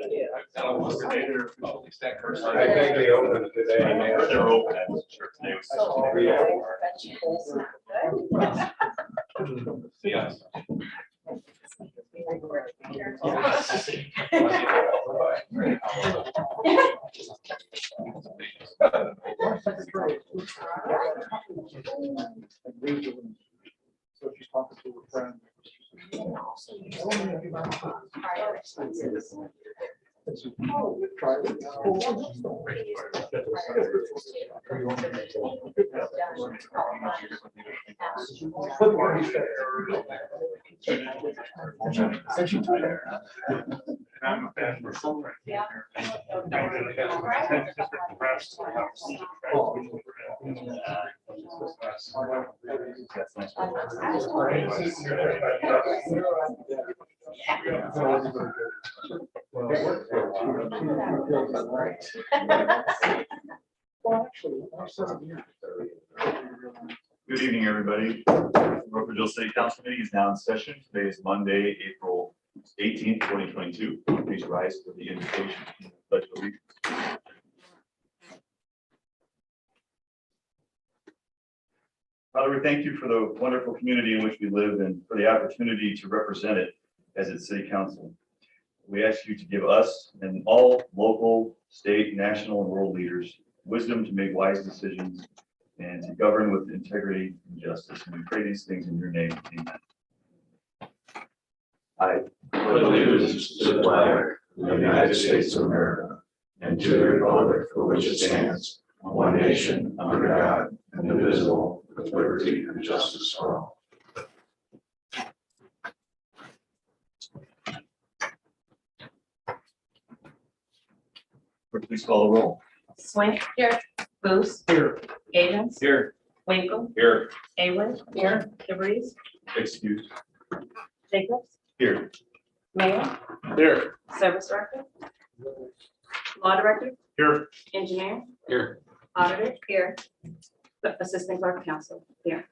I think they opened today. They're open. I'm sure today was yes. So she's talking to her friend. Good evening, everybody. Rockwell City Council meeting is now in session. Today is Monday, April 18th, 2022. Please rise for the invocation. Pledge of allegiance. Father, we thank you for the wonderful community in which we live and for the opportunity to represent it as its city council. We ask you to give us and all local, state, national, and world leaders wisdom to make wise decisions and to govern with integrity and justice. And we pray these things in your name. Amen. I pledge allegiance to the flag of the United States of America and to the republic for which it stands, one nation, under God, indivisible, with liberty and justice for all. Please call the roll. Swink. Here. Booth. Here. Gavins. Here. Winkle. Here. Aylward. Here. DeVries. Excused. Jacobs. Here. Mayor. Here. Service Director. Law Director. Here. Engineer. Here. Auditor. Here. Assistant Clerk of Council. Here.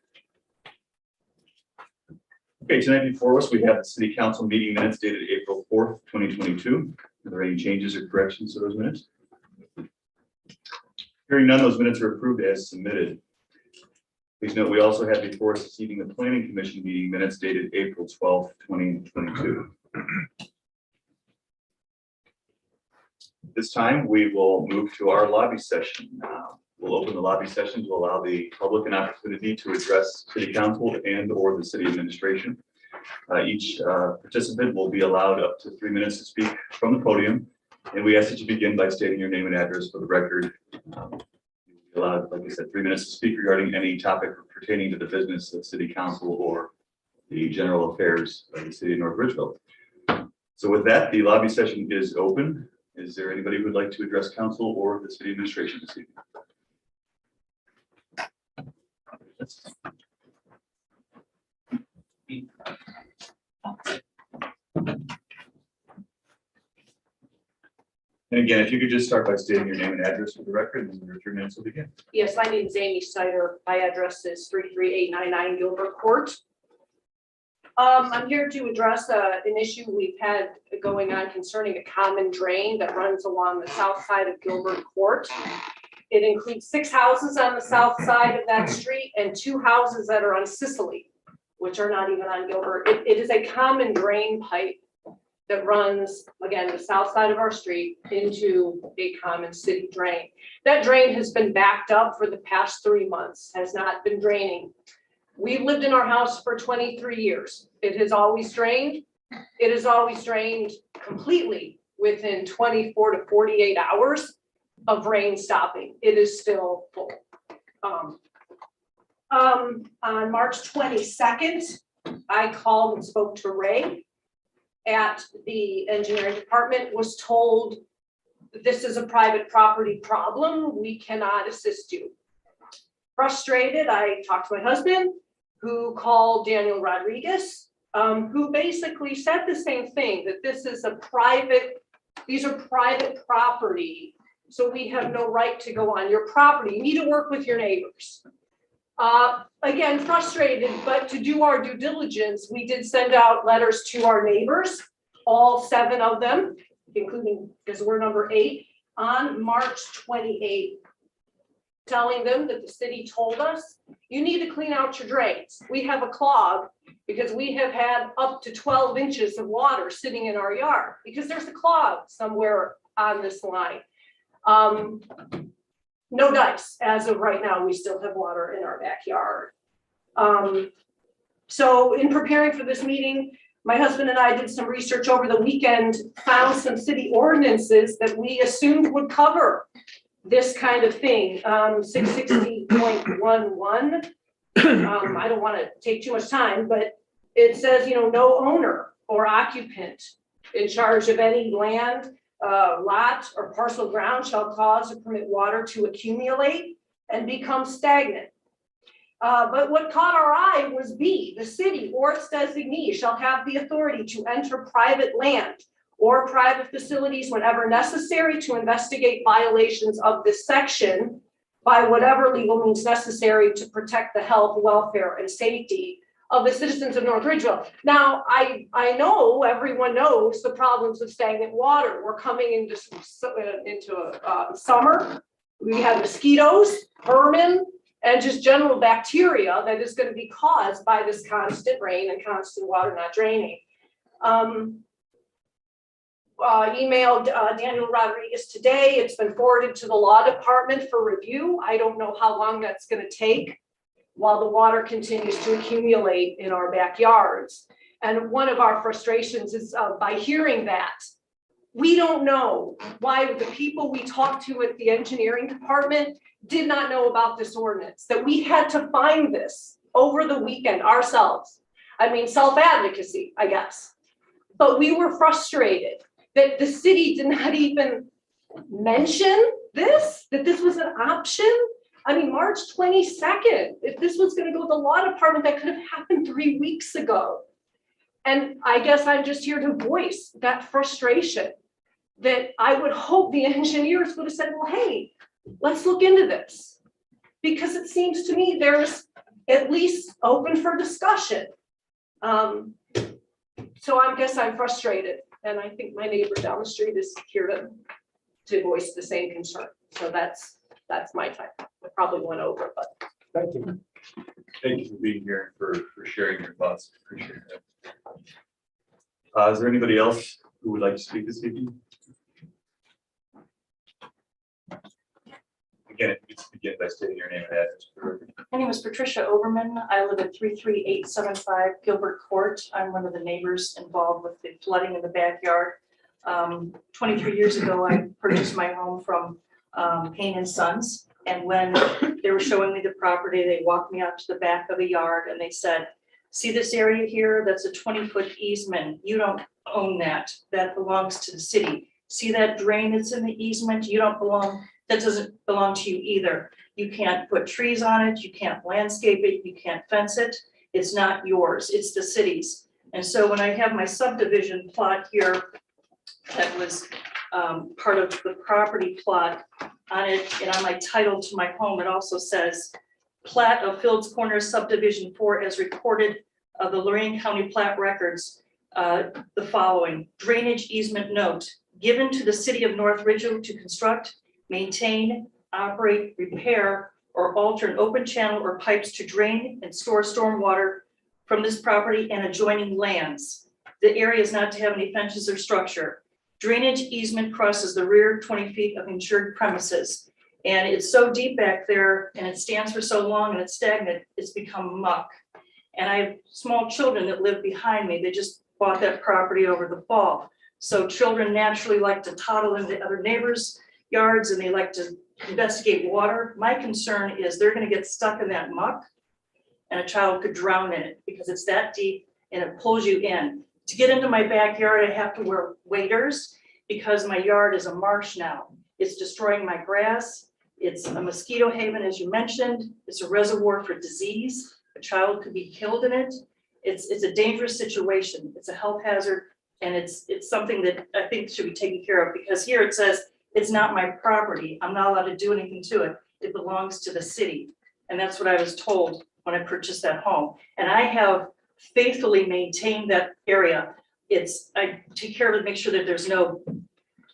Okay, tonight before us, we have the city council meeting minutes dated April 4th, 2022. Are there any changes or corrections to those minutes? Hearing none, those minutes are approved as submitted. Please note, we also have before us this evening the Planning Commission meeting minutes dated April 12th, 2022. This time, we will move to our lobby session. We'll open the lobby session to allow the public an opportunity to address city council and or the city administration. Each participant will be allowed up to 3 minutes to speak from the podium, and we ask that you begin by stating your name and address for the record. You'll be allowed, like I said, 3 minutes to speak regarding any topic pertaining to the business of city council or the general affairs of the city of North Ridgeville. So with that, the lobby session is open. Is there anybody who would like to address council or the city administration this evening? And again, if you could just start by stating your name and address for the record, and your 3 minutes will begin. Yes, my name is Amy Sider. My address is 33899 Gilbert Court. I'm here to address an issue we've had going on concerning a common drain that runs along the south side of Gilbert Court. It includes 6 houses on the south side of that street and 2 houses that are on Sicily, which are not even on Gilbert. It is a common drain pipe that runs, again, the south side of our street into a common city drain. That drain has been backed up for the past 3 months, has not been draining. We've lived in our house for 23 years. It has always drained. It has always drained completely within 24 to 48 hours of rain stopping. It is still full. On March 22nd, I called and spoke to Ray at the engineering department, was told this is a private property problem. We cannot assist you. Frustrated, I talked to my husband, who called Daniel Rodriguez, who basically said the same thing, that this is a these are private property, so we have no right to go on your property. You need to work with your neighbors. Again, frustrated, but to do our due diligence, we did send out letters to our neighbors, all 7 of them, including, because we're number 8, on March 28th, telling them that the city told us, you need to clean out your drains. We have a clog because we have had up to 12 inches of water sitting in our yard because there's a clog somewhere on this line. No dice. As of right now, we still have water in our backyard. So in preparing for this meeting, my husband and I did some research over the weekend, found some city ordinances that we assumed would cover this kind of thing. 660.11. I don't want to take too much time, but it says, no owner or occupant in charge of any land, lot or parcel ground shall cause or permit water to accumulate and become stagnant. But what caught our eye was B, the city or its designee shall have the authority to enter private land or private facilities whenever necessary to investigate violations of this section by whatever legal means necessary to protect the health, welfare, and safety of the citizens of North Ridgeville. Now, I know everyone knows the problems of stagnant water. We're coming into summer. We have mosquitoes, vermin, and just general bacteria that is going to be caused by this constant rain and constant water not draining. Emailed Daniel Rodriguez today. It's been forwarded to the law department for review. I don't know how long that's going to take while the water continues to accumulate in our backyards. And one of our frustrations is by hearing that, we don't know why the people we talked to at the engineering department did not know about this ordinance, that we had to find this over the weekend ourselves. I mean, self-advocacy, I guess. But we were frustrated that the city did not even mention this, that this was an option. I mean, March 22nd, if this was going to go to the law department, that could have happened 3 weeks ago. And I guess I'm just here to voice that frustration that I would hope the engineers would have said, well, hey, let's look into this. Because it seems to me there's at least open for discussion. So I guess I'm frustrated. And I think my neighbor down the street is here to voice the same concern. So that's my time. I probably went over, but. Thank you. Thank you for being here and for sharing your thoughts. Appreciate it. Is there anybody else who would like to speak this evening? Again, if you could begin by stating your name and address for the record. My name is Patricia Oberman. I live at 33875 Gilbert Court. I'm one of the neighbors involved with the flooding in the backyard. 23 years ago, I purchased my home from Payne and Sons. And when they were showing me the property, they walked me out to the back of the yard and they said, see this area here? That's a 20-foot easement. You don't own that. That belongs to the city. See that drain that's in the easement? You don't belong. That doesn't belong to you either. You can't put trees on it. You can't landscape it. You can't fence it. It's not yours. It's the city's. And so when I have my subdivision plot here, that was part of the property plot on it, and on my title to my home, it also says plat of Fields Corners subdivision 4 as recorded of the Lorraine County plat records. The following drainage easement note given to the city of North Ridgeville to construct, maintain, operate, repair, or alter an open channel or pipes to drain and store stormwater from this property and adjoining lands. The area is not to have any fences or structure. Drainage easement crosses the rear 20 feet of insured premises. And it's so deep back there and it stands for so long and it's stagnant, it's become muck. And I have small children that live behind me. They just bought that property over the fall. So children naturally like to toddle into other neighbors' yards and they like to investigate water. My concern is they're going to get stuck in that muck and a child could drown in it because it's that deep and it pulls you in. To get into my backyard, I have to wear waders because my yard is a marsh now. It's destroying my grass. It's a mosquito haven, as you mentioned. It's a reservoir for disease. A child could be killed in it. It's a dangerous situation. It's a health hazard, and it's something that I think should be taken care of because here it says it's not my property. I'm not allowed to do anything to it. It belongs to the city, and that's what I was told when I purchased that home. And I have faithfully maintained that area. I take care of it, make sure that there's no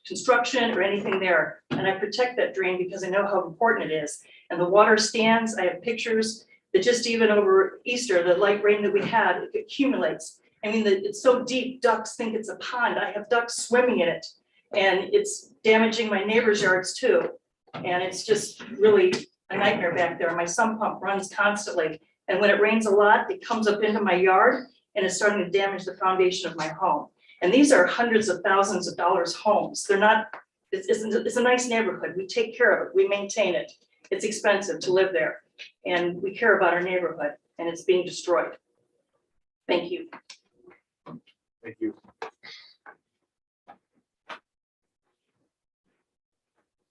construction or anything there. And I protect that drain because I know how important it is. And the water stands, I have pictures that just even over Easter, the light rain that we had, it accumulates. I mean, it's so deep, ducks think it's a pond. I have ducks swimming in it. And it's damaging my neighbors' yards too. And it's just really a nightmare back there. My sump pump runs constantly. And when it rains a lot, it comes up into my yard and it's starting to damage the foundation of my home. And these are hundreds of thousands of dollars homes. They're not, it's a nice neighborhood. We take care of it. We maintain it. It's expensive to live there. And we care about our neighborhood and it's being destroyed. Thank you. Thank you.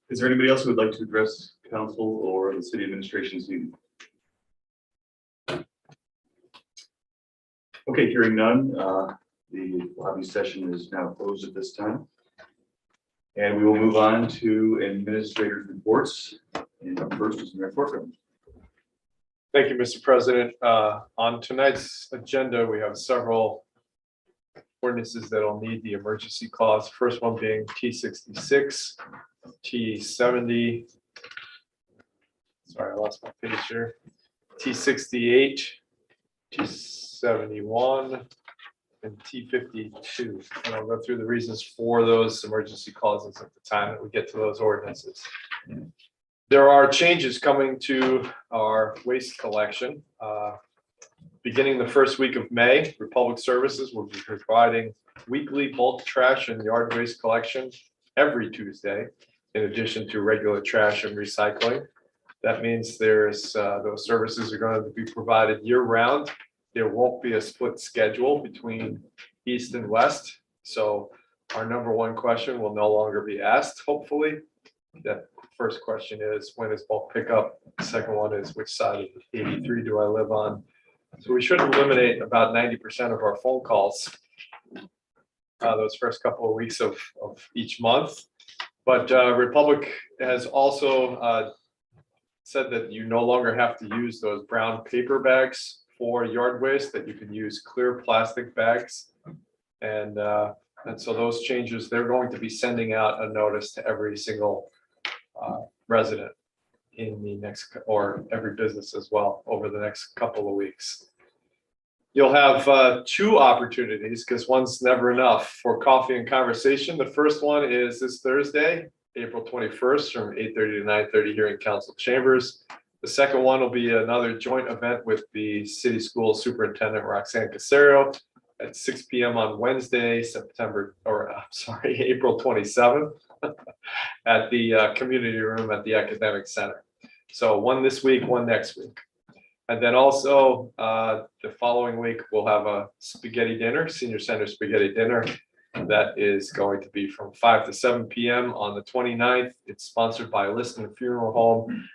Is there anybody else who would like to address council or the city administration this evening? Okay, hearing none, the lobby session is now closed at this time. And we will move on to administrator's reports. And up first is Mayor Corcoran. Thank you, Mr. President. On tonight's agenda, we have several ordinances that will need the emergency clause. First one being T66, T70. Sorry, I lost my page here. T68, T71, and T52. And I'll go through the reasons for those emergency clauses at the time that we get to those ordinances. There are changes coming to our waste collection. Beginning the first week of May, Republic Services will be providing weekly bulk trash and yard waste collection every Tuesday, in addition to regular trash and recycling. That means those services are going to be provided year round. There won't be a split schedule between east and west. So our number one question will no longer be asked, hopefully. That first question is, when is bulk pickup? The second one is, which side of the 83 do I live on? So we should eliminate about 90% of our phone calls those first couple of weeks of each month. But Republic has also said that you no longer have to use those brown paper bags for yard waste, that you can use clear plastic bags. And so those changes, they're going to be sending out a notice to every single resident in the next, or every business as well, over the next couple of weeks. You'll have two opportunities, because one's never enough, for coffee and conversation. The first one is this Thursday, April 21st, from 8:30 to 9:30 here in council chambers. The second one will be another joint event with the city school superintendent, Roxanne Casario, at 6 p.m. on Wednesday, April 27th at the community room at the academic center. So one this week, one next week. And then also the following week, we'll have a spaghetti dinner, senior center spaghetti dinner. That is going to be from 5 to 7 p.m. on the 29th. It's sponsored by Liston Funeral Home.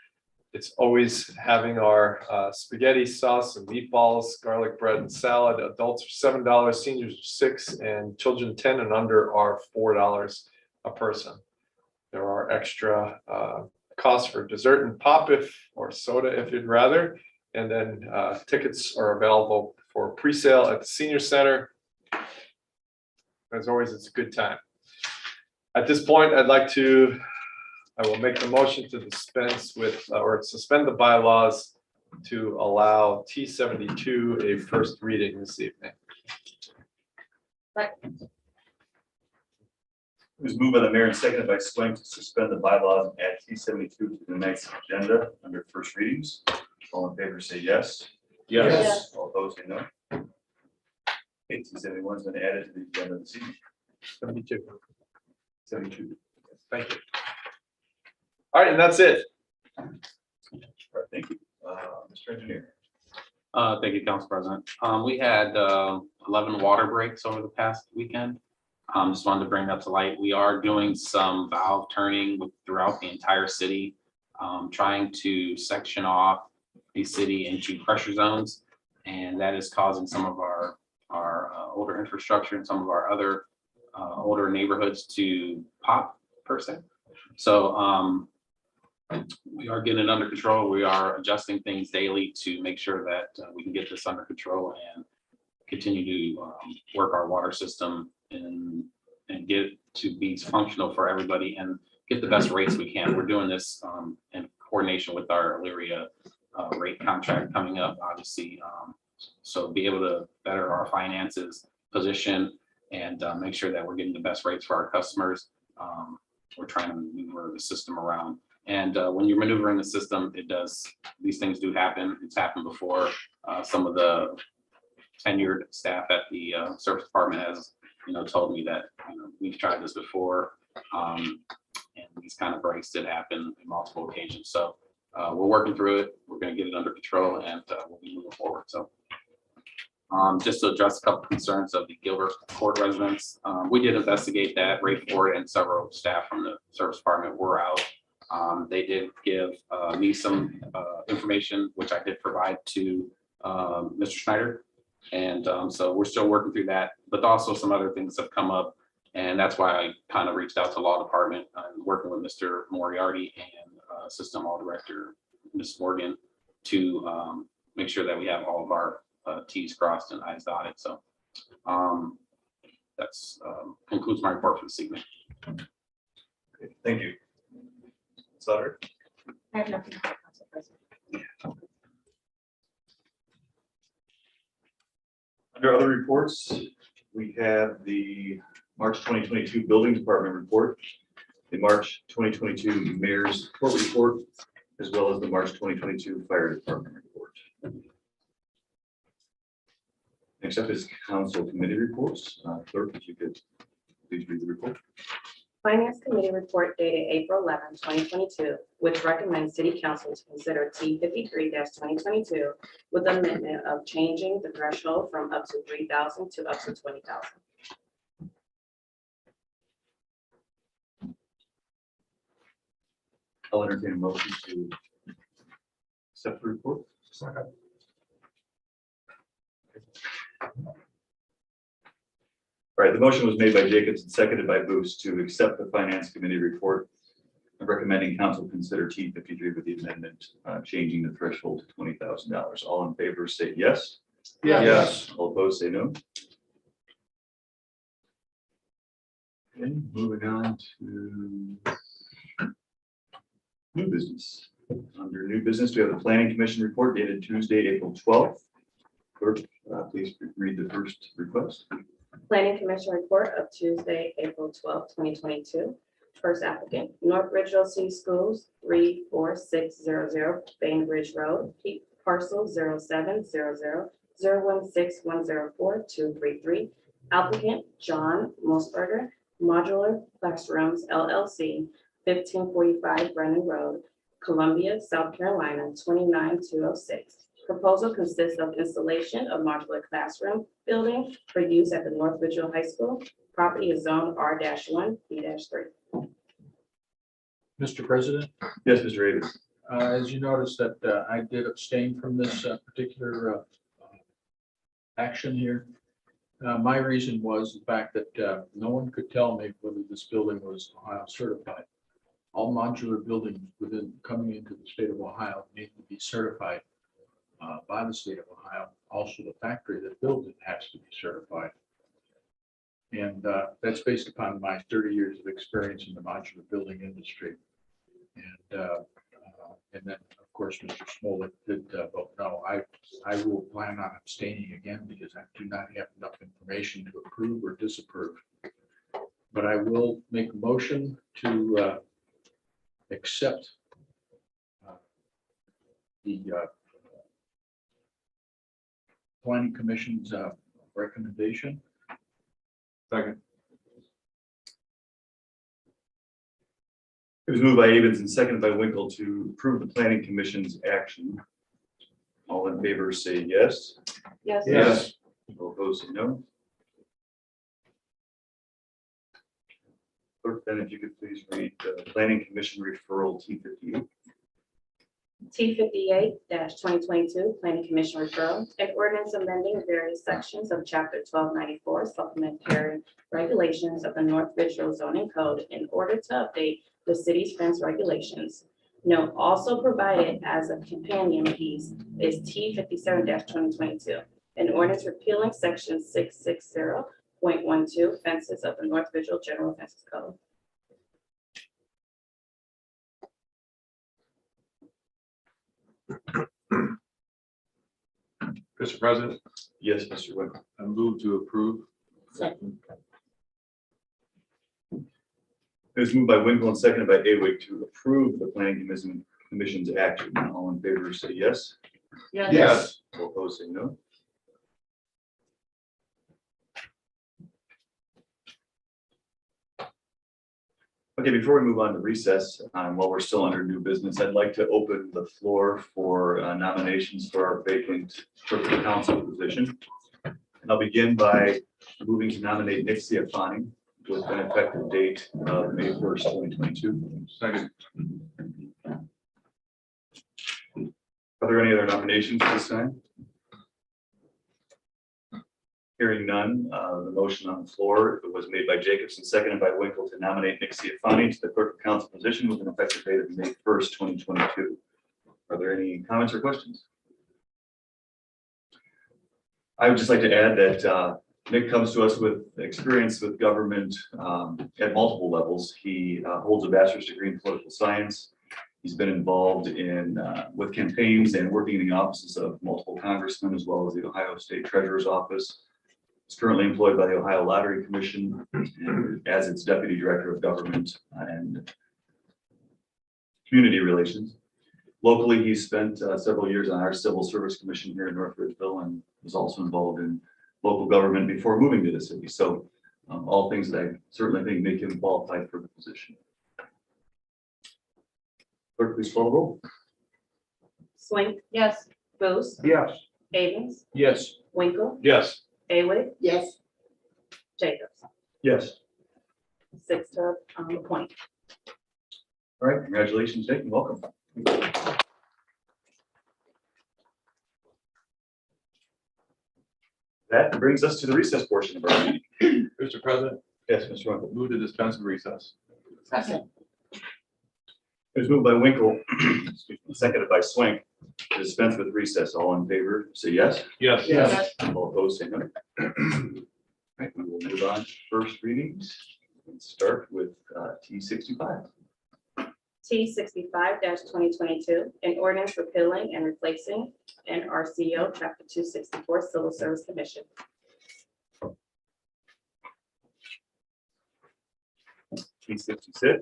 It's always having our spaghetti sauce and meatballs, garlic bread and salad. Adults are $7, seniors are $6, and children 10 and under are $4 a person. There are extra costs for dessert and pop or soda if you'd rather. And then tickets are available for pre-sale at the senior center. As always, it's a good time. At this point, I will make the motion to dispense with, or suspend the bylaws to allow T72 a first reading this evening. It was moved by the mayor and seconded by Swain to suspend the bylaws and add T72 to the next agenda under first readings. All in favor say yes. Yes. All opposed say no. Okay, T71 has been added to the agenda this evening. 72. Thank you. All right, and that's it. All right, thank you. Mr. Engineer. Thank you, Council President. We had 11 water breaks over the past weekend. Just wanted to bring that to light. We are doing some valve turning throughout the entire city, trying to section off the city into pressure zones, and that is causing some of our older infrastructure and some of our other older neighborhoods to pop per se. So we are getting it under control. We are adjusting things daily to make sure that we can get this under control and continue to work our water system in and get it to be functional for everybody and get the best rates we can. We're doing this in coordination with our Elyria rate contract coming up, obviously. So be able to better our finances position and make sure that we're getting the best rates for our customers. We're trying to maneuver the system around. And when you're maneuvering the system, these things do happen. It's happened before. Some of the tenured staff at the service department has, told me that, we've tried this before. And these kind of breaks did happen on multiple occasions. So we're working through it. We're going to get it under control and we'll be moving forward. So just to address a couple concerns of the Gilbert Court residents, we did investigate that. Ray Ford and several staff from the service department were out. They did give me some information, which I did provide to Mr. Schneider. And so we're still working through that, but also some other things have come up. And that's why I kind of reached out to law department, working with Mr. Moriarty and Assistant Law Director, Ms. Morgan, to make sure that we have all of our T's crossed and I's dotted. So that's concludes my report for this evening. Okay, thank you. Sutter? I have nothing, Council President. Under other reports, we have the March 2022 Building Department report, the March 2022 Mayor's Court report, as well as the March 2022 Fire Department report. Next up is Council Committee reports. Clerk, if you could please read the report. Finance Committee report dated April 11, 2022, which recommends City Council to consider T53-2022 with amendment of changing the threshold from up to 3,000 to up to 20,000. I'll entertain a motion to accept the report. All right, the motion was made by Jacobs and seconded by Booth to accept the Finance Committee report and recommending council consider T53 with the amendment changing the threshold to $20,000. All in favor say yes. Yes. All opposed say no. Okay, moving on to new business. Under new business, we have the Planning Commission report dated Tuesday, April 12th. Clerk, please read the first request. Planning Commission report of Tuesday, April 12, 2022. First applicant, North Ridgeville City Schools, 34600 Bainbridge Road, parcel 0700016104-233. Applicant, John Mosberger, Modular Classrooms LLC, 1545 Brennan Road, Columbia, South Carolina, 29206. Proposal consists of installation of modular classroom building for use at the North Ridgeville High School. Property is zoned R-1, B-3. Mr. President, Yes, Mr. Davis. as you noticed that I did abstain from this particular action here. My reason was the fact that no one could tell me whether this building was Ohio certified. All modular buildings coming into the state of Ohio need to be certified by the state of Ohio. Also, the factory that builds it has to be certified. And that's based upon my 30 years of experience in the modular building industry. And then, of course, Mr. Smolik did vote no. I will plan on abstaining again because I do not have enough information to approve or disapprove. But I will make a motion to accept the Planning Commission's recommendation. Second. It was moved by Avens and seconded by Winkle to approve the Planning Commission's action. All in favor say yes. Yes. Yes. All opposed say no. Clerk, then if you could please read the Planning Commission referral T58. T58-2022 Planning Commission referral, an ordinance amending various sections of Chapter 1294 supplementary regulations of the North Ridgeville zoning code in order to update the city's fence regulations. Note also provided as a companion piece is T57-2022, an ordinance repealing section 660 .12 fences of the North Visual General Fences Code. Mr. President, Yes, Mr. Winkle. I move to approve. Second. It was moved by Winkle and seconded by Awig to approve the planning commission's action. All in favor, say yes. Yes. All opposed, say no. Okay, before we move on to recess, while we're still under new business, I'd like to open the floor for nominations for our vacant clerk of council position. And I'll begin by moving to nominate Nick Ciafani with an effective date of May 1st, 2022. Second. Are there any other nominations this time? Hearing none, the motion on the floor was made by Jacobson, seconded by Winkle to nominate Nick Ciafani to the clerk of council position with an effective date of May 1st, 2022. Are there any comments or questions? I would just like to add that Nick comes to us with experience with government at multiple levels. He holds a bachelor's degree in political science. He's been involved in with campaigns and working in the offices of multiple congressmen, as well as the Ohio State Treasurer's Office. He's currently employed by the Ohio Lottery Commission as its Deputy Director of Government and Community Relations. Locally, he spent several years on our Civil Service Commission here in North Ridgeville and was also involved in local government before moving to the city. So all things that I certainly think make him qualified for the position. Clerk, please call the roll. Swink, Yes. Booth, Yes. Avens, Yes. Winkle, Yes. Awig, Yes. Jacobs. Yes. 6 to appoint. All right, congratulations, Nick, and welcome. That brings us to the recess portion of our meeting. Mr. President, Yes, Mr. Winkle. move to dispense with recess. Second. It was moved by Winkle, excuse me, seconded by Swink, to dispense with recess. All in favor, say yes. Yes. Yes. All opposed, say no. All right, we will move on to first readings and start with T65. T65-2022, an ordinance repealing and replacing an RCO Chapter 264 Civil Service Commission. T66.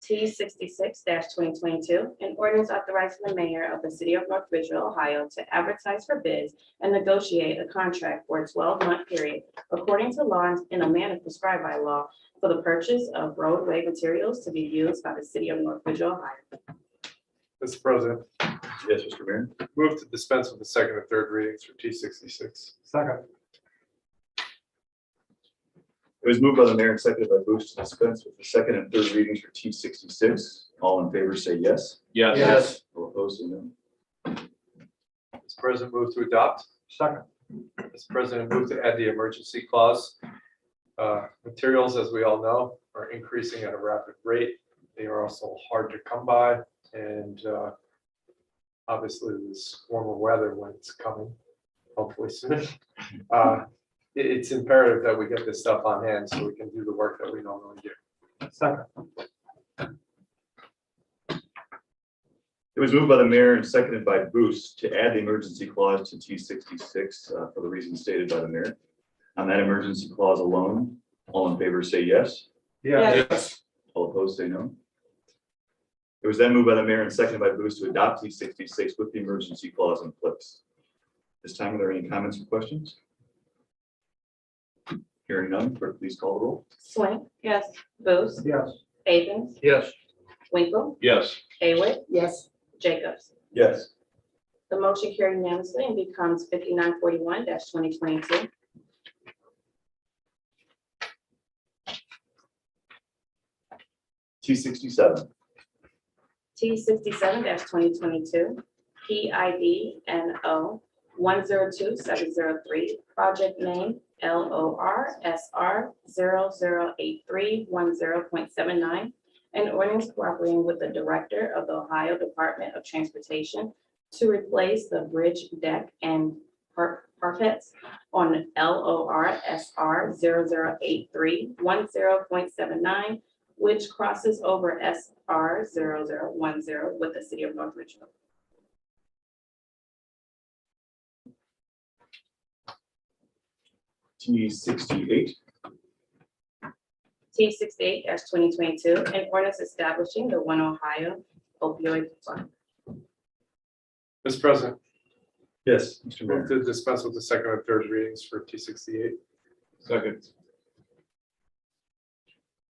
T66-2022, an ordinance authorizing the mayor of the city of North Ridgeville, Ohio, to advertise for bids and negotiate a contract for a 12-month period according to law in a manner prescribed by law for the purchase of roadway materials to be used by the city of North Ridgeville, Ohio. Mr. President, Yes, Mr. Mayor. move to dispense with the second and third readings for T66. Second. It was moved by the mayor and seconded by Booth to dispense with the second and third readings for T66. All in favor, say yes. Yes. All opposed, say no. Mr. President, move to adopt. Second. Mr. President, move to add the emergency clause. Materials, as we all know, are increasing at a rapid rate. They are also hard to come by, and obviously this warmer weather when it's coming, hopefully soon. It's imperative that we get this stuff on hand so we can do the work that we normally do. Second. It was moved by the mayor and seconded by Booth to add the emergency clause to T66 for the reasons stated by the mayor. On that emergency clause alone, all in favor say yes. Yes. All opposed say no. It was then moved by the mayor and seconded by Booth to adopt T66 with the emergency clause in place. This time, are there any comments or questions? Hearing none, clerk, please call the roll. Swink. Yes. Booth. Yes. Avens. Yes. Winkle. Yes. Awig. Yes. Jacobs. Yes. The motion carried unanimously and becomes 5941-2022. T67. T67-2022, PIDNO 102703, project name LORSR 008310.79, an ordinance cooperating with the Director of the Ohio Department of Transportation to replace the bridge deck and Parfets on LORSR 008310.79, which crosses over SR 0010 with the city of North Richmond. T68. T68 twenty twenty-two, an ordinance establishing the One Ohio opioid fund. Mr. President, Yes, Mr. Mayor. move to dispense with the second and third readings for T68. Second.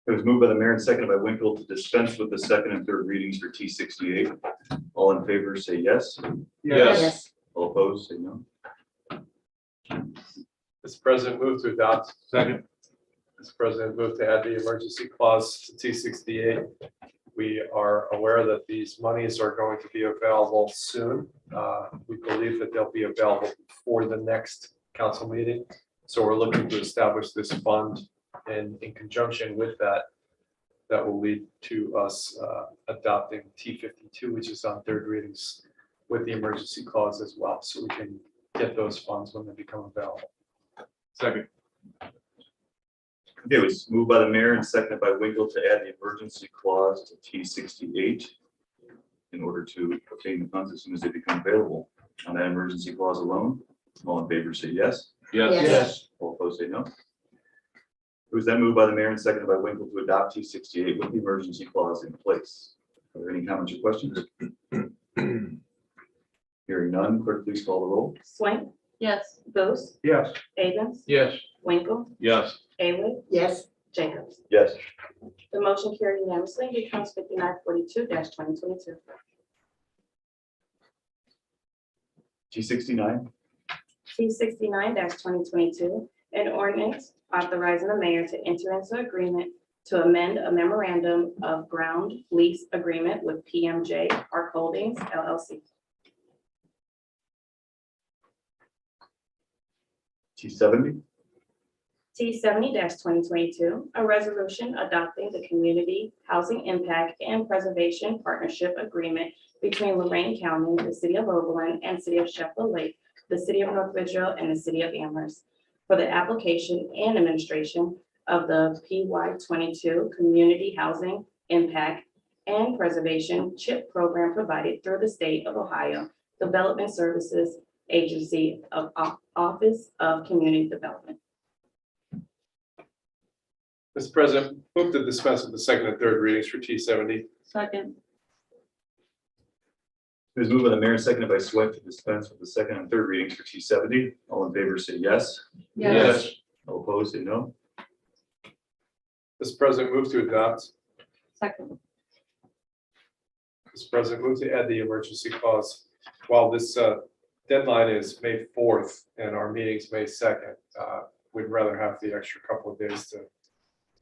It was moved by the mayor and seconded by Winkle to dispense with the second and third readings for T68. All in favor, say yes. All opposed, say no. Mr. President, move to adopt. Second. Mr. President, move to add the emergency clause to T68. We are aware that these monies are going to be available soon. We believe that they'll be available before the next council meeting. So we're looking to establish this fund, and in conjunction with that, that will lead to us adopting T52, which is on third readings with the emergency clause as well. So we can get those funds when they become available. Second. Okay, it was moved by the mayor and seconded by Winkle to add the emergency clause to T68 in order to obtain the funds as soon as they become available. On that emergency clause alone, all in favor say yes. Yes. All opposed say no. It was then moved by the mayor and seconded by Winkle to adopt T68 with the emergency clause in place. Are there any comments or questions? Hearing none, clerk, please call the roll. Swank. Yes. Bose. Yes. Avens. Yes. Winkle. Yes. Aywood. Yes. Jacobs. Yes. The motion carried unanimously and becomes 5942 twenty twenty-two. T69. T69 twenty twenty-two, an ordinance authorizing the mayor to enter into agreement to amend a memorandum of ground lease agreement with PMJ Park Holdings LLC. T70. T70 twenty twenty-two, a resolution adopting the Community Housing Impact and Preservation Partnership Agreement between Lorraine County, the City of Overland, and City of Sheffield Lake, the City of North Ridgeville, and the City of Amherst for the application and administration of the PY22 Community Housing Impact and Preservation CHIP program provided through the State of Ohio Development Services Agency of Office of Community Development. Mr. President, move to dispense with the second and third readings for T70. Second. It was moved by the mayor and seconded by Sweat to dispense with the second and third readings for T70. All in favor say yes. All opposed say no. Mr. President, move to adopt. Second. Mr. President, move to add the emergency clause. While this deadline is May 4th and our meeting's May 2nd, we'd rather have the extra couple of days to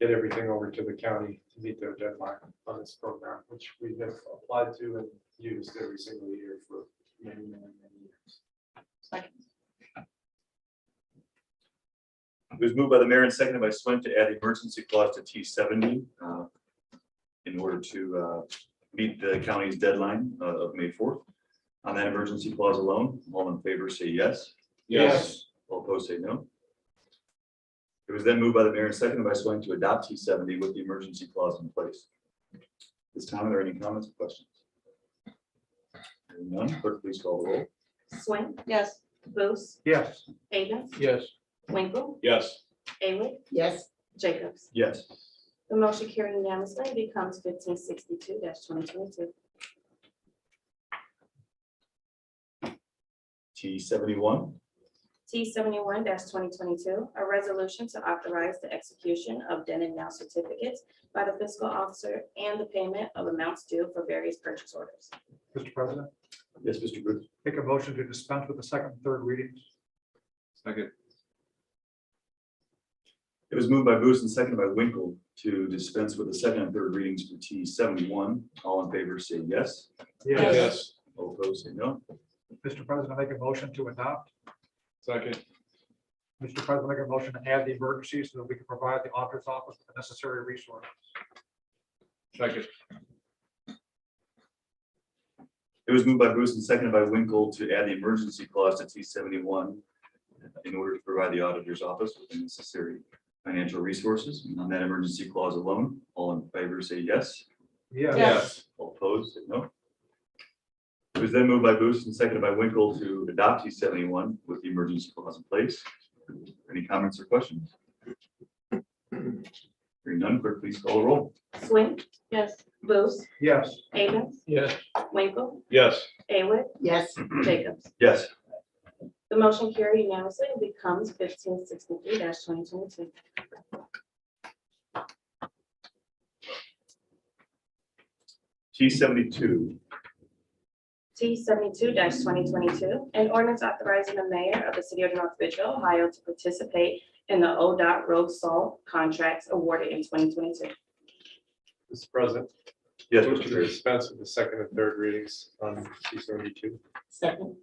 get everything over to the county to meet their deadline on this program, which we have applied to and used every single year for many, many, many years. It was moved by the mayor and seconded by Swint to add the emergency clause to T70 in order to meet the county's deadline of May 4th. On that emergency clause alone, all in favor say yes. All opposed say no. It was then moved by the mayor and seconded by Swint to adopt T70 with the emergency clause in place. This time, are there any comments or questions? Hearing none, clerk, please call the roll. Swing. Yes. Bose. Yes. Avens. Yes. Winkle. Yes. Aywood. Yes. Jacobs. Yes. The motion carried unanimously and becomes 1562 twenty twenty-two. T71. T71 twenty twenty-two, a resolution to authorize the execution of then and now certificates by the fiscal officer and the payment of amounts due for various purchase orders. Mr. President, Yes, Mr. Booth. make a motion to dispense with the second and third readings. Second. It was moved by Booth and seconded by Winkle to dispense with the second and third readings for T71. All in favor say yes. All opposed say no. Mr. President, make a motion to adopt. Second. Mr. President, make a motion to add the emergency so that we can provide the auditor's office with the necessary resources. Second. It was moved by Bruce and seconded by Winkle to add the emergency clause to T71 in order to provide the auditor's office with the necessary financial resources. And on that emergency clause alone, all in favor say yes. Yes. All opposed, say no. It was then moved by Booth and seconded by Winkle to adopt T71 with the emergency clause in place. Any comments or questions? Hearing none, clerk, please call the roll. Swink, Yes. Booth, Yes. Avens, Yes. Winkle, Yes. Aywood, Yes. Jacobs. Yes. The motion carried unanimously and becomes 1563-2022. T72. T72-2022, an ordinance authorizing the mayor of the city of North Ridgeville, Ohio to participate in the ODOT road salt contracts awarded in 2022. Mr. President. Yes, Move Mr. to Graves. dispense with the second and third readings on T72. Second.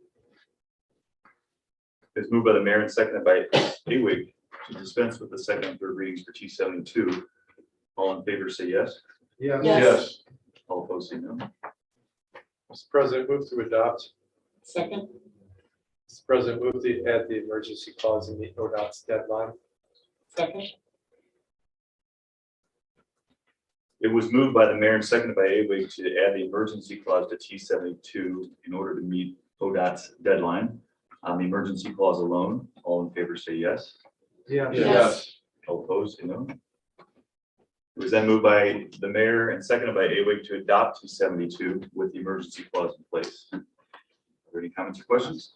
It's moved by the mayor and seconded by Awig to dispense with the second and third readings for T72. All in favor say yes. Yes. All opposed say no. Mr. President, move to adopt. Second. Mr. President, move to add the emergency clause in the ODOT's deadline. Second. It was moved by the mayor and seconded by Awig to add the emergency clause to T72 in order to meet ODOT's deadline. On the emergency clause alone, all in favor say yes. Yes. All opposed say no. It was then moved by the mayor and seconded by Awig to adopt T72 with the emergency clause in place. Are there any comments or questions?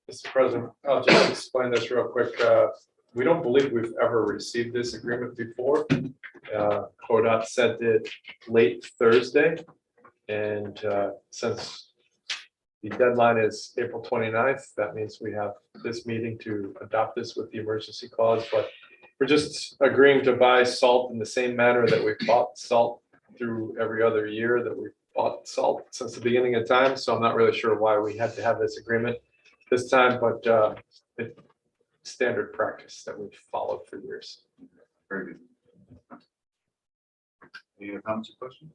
Mr. President, I'll just explain this real quick. We don't believe we've ever received this agreement before. ODOT sent it late Thursday. And since the deadline is April 29th, that means we have this meeting to adopt this with the emergency clause. But we're just agreeing to buy salt in the same manner that we've bought salt through every other year that we've bought salt since the beginning of time. So I'm not really sure why we had to have this agreement this time, but it's standard practice that we've followed for years. Very good. Any other comments or questions?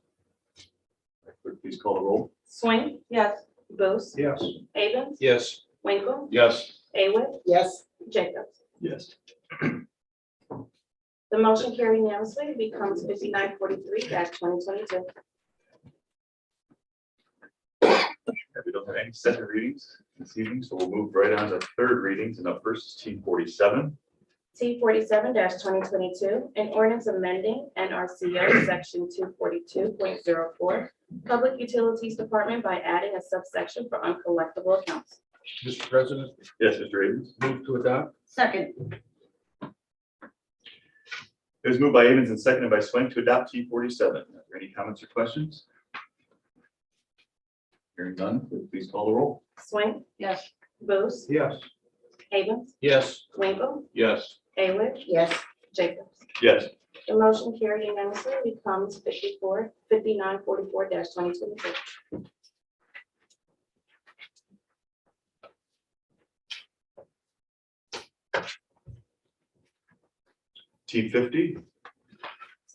Clerk, please call the roll. Swink, Yes. Booth, Yes. Avens, Yes. Winkle, Yes. Aywood, Yes. Jacobs. Yes. The motion carried unanimously and becomes 5943-2022. We don't have any second readings this evening, so we'll move right on to third readings. And up first is T47. T47-2022, an ordinance amending NRCO section 242.04, Public Utilities Department by adding a subsection for uncollectible accounts. Mr. President, Yes, Mr. Avens. move to adopt. Second. It was moved by Avens and seconded by Swank to adopt T47. Are there any comments or questions? Hearing none, please call the roll. Swink, Yes. Booth, Yes. Avens, Yes. Winkle, Yes. Aywood, Yes. Jacobs. Yes. The motion carried unanimously and becomes 5944-2022. T50.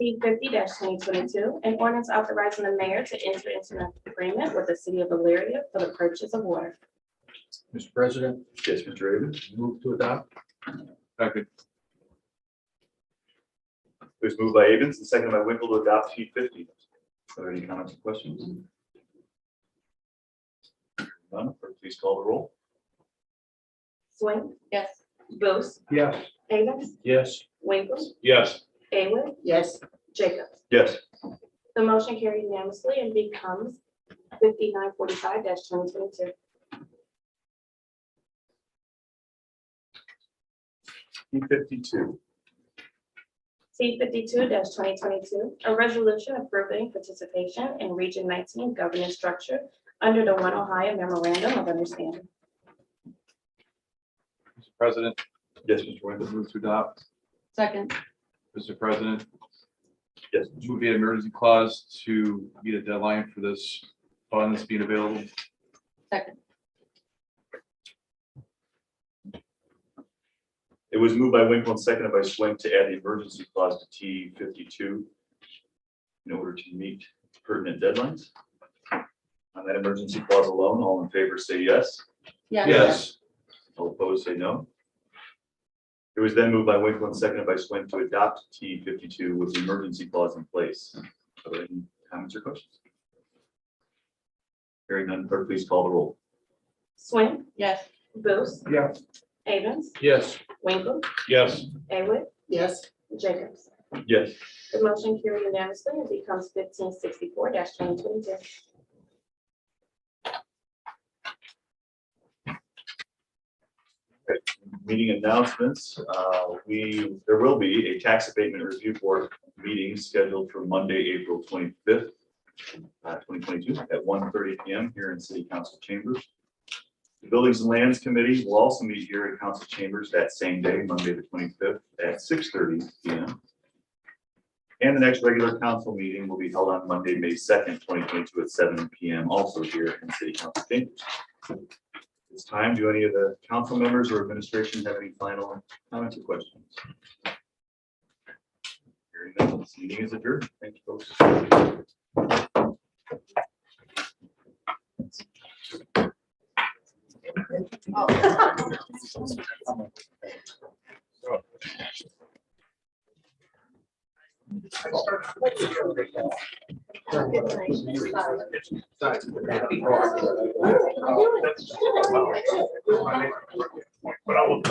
T50-2022, an ordinance authorizing the mayor to enter into an agreement with the city of Elyria for the purchase of water. Mr. President, Yes, Mr. Avens. move to adopt. Second. It was moved by Avens and seconded by Winkle to adopt T50. Are there any comments or questions? None, please call the roll. Swink, Yes. Booth, Yes. Avens, Yes. Winkle, Yes. Aywood, Yes. Jacobs. Yes. The motion carried unanimously and becomes 5945-2022. T52. T52-2022, a resolution approving participation in Region 19 governance structure under the One Ohio Memorandum of Understanding. Mr. President, Yes, Mr. Winkle. move to adopt. Second. Mr. President, Yes. move the emergency clause to meet a deadline for this fund that's being available. Second. It was moved by Winkle and seconded by Swink to add the emergency clause to T52 in order to meet pertinent deadlines. On that emergency clause alone, all in favor say yes. Yes. All opposed say no. It was then moved by Winkle and seconded by Swint to adopt T52 with the emergency clause in place. Are there any comments or questions? Hearing none, clerk, please call the roll. Swint, Yes. Booth, Yes. Avens, Yes. Winkle, Yes. Aywood, Yes. Jacobs. Yes. The motion carried unanimously and becomes 1564-2022. Meeting announcements. There will be a tax abatement review board meeting scheduled for Monday, April 25th, 2022 at 1:30 p.m. here in City Council Chambers. The Buildings and Lands Committee will also meet here in Council Chambers that same day, Monday, the 25th at 6:30 p.m. And the next regular council meeting will be held on Monday, May 2nd, 2022 at 7 p.m. also here in City Council Chambers. It's time. Do any of the council members or administration have any final comments or questions? Hearing none, this meeting is adjourned. Thank you, folks. But I will.